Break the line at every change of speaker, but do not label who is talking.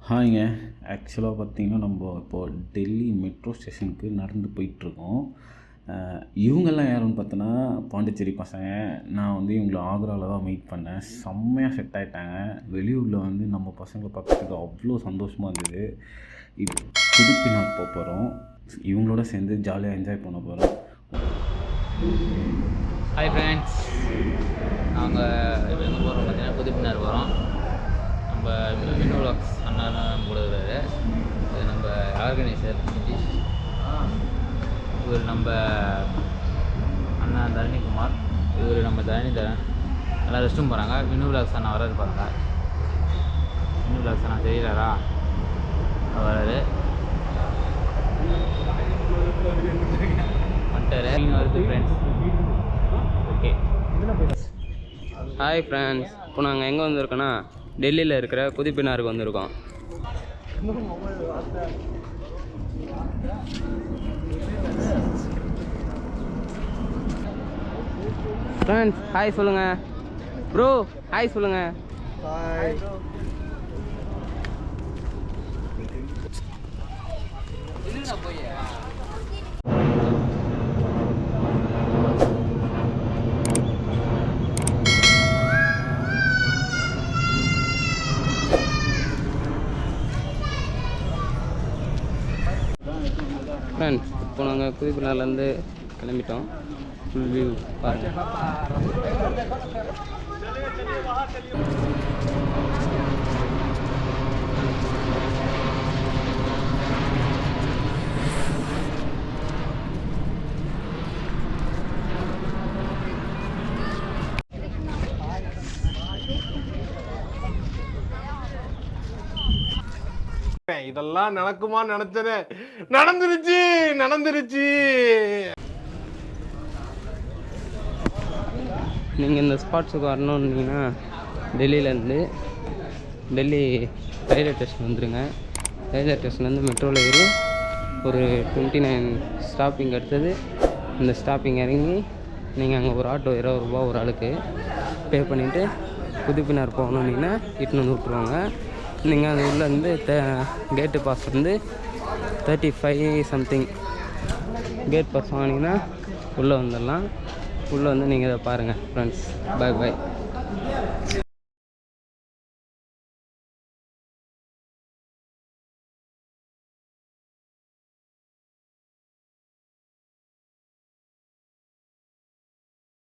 ஹாய்ங்க. ஆக்சுவலாக பார்த்தீங்கன்னா, நம்ம இப்போது டெல்லி மெட்ரோ ஸ்டேஷனுக்கு நடந்து போயிட்டுருக்கோம். இவங்கெல்லாம் யாருன்னு பார்த்தோன்னா, பாண்டிச்சேரி பசங்க. நான் வந்து இவங்கள ஆக்ராவில் தான் மீட் பண்ணேன். செம்மையாக செட் ஆகிட்டாங்க. வெளியூரில் வந்து நம்ம பசங்களை பார்க்கறதுக்கு அவ்வளோ சந்தோஷமாக இருந்தது. இப்போ புதுப்பினார் போகிறோம். இவங்களோட சேர்ந்து ஜாலியாக என்ஜாய் பண்ண போகிறோம்.
ஹாய் ஃப்ரெண்ட்ஸ், நாங்கள் இப்போ எங்கே போகிறோம் பார்த்தீங்கன்னா புதுப்பினார் போகிறோம். நம்ம வினோ விலாக்ஸ் அண்ணா கூட இருக்காரு. இது நம்ம ஆர்கனைசர் நிதிஷ். இவர் நம்ம அண்ணா தரணிக்குமார். இவர் நம்ம தரணிதரன். எல்லாம் ரெஸ்ட்டும் போகிறாங்க. வினோ விலாக்ஸ் அண்ணா வர இருப்பாங்க. வினோ விலாக்ஸ் அண்ணா தெரியலாரா? வராது வந்துட்டாரு. நீங்கள் வருது ஃப்ரெண்ட்ஸ். ஓகே,
ஹாய் ஃப்ரெண்ட்ஸ், இப்போ நாங்கள் எங்கே வந்திருக்கோன்னா டெல்லியில் இருக்கிற புதுப்பினாருக்கு வந்திருக்கோம். ஃப்ரெண்ட்ஸ் ஹாய் சொல்லுங்கள். ப்ரோ ஹாய் சொல்லுங்கள்.
ஹாய்.
ஃப்ரெண்ட்ஸ் இப்போ நாங்கள் புதுப்பினார்லேருந்து கிளம்பிட்டோம். ஃபுல் வியூ பாருங்கள்.
இதெல்லாம் நடக்குமா நினைச்சேன். நடந்துருச்சு.
நீங்கள் இந்த ஸ்பாட்ஸுக்கு வரணுன்னீங்கன்னா டெல்லியிலேருந்து டெல்லி ரயில்வே ஸ்டேஷன் வந்துடுங்க. ரயில்வே ஸ்டேஷன்லேருந்து மெட்ரோவில் ஏறி ஒரு 29 ஸ்டாப்பிங் எடுத்தது இந்த ஸ்டாப்பிங் இறங்கி நீங்கள் அங்கே ஒரு ஆட்டோ 20 ரூபா ஒரு ஆளுக்கு பே பண்ணிவிட்டு புதுப்பினார் போகணுன்னீங்கன்னா இட்டுன்னு வந்து விட்ருவாங்க. நீங்கள் அது உள்ளேருந்து கேட்டு பாஸ் வந்து 35 சம்திங் கேட் பாஸ் வாங்கினீங்கன்னா உள்ளே வந்துடலாம். உள்ளே வந்து நீங்கள் இதை பாருங்கள் ஃப்ரெண்ட்ஸ். பாய்.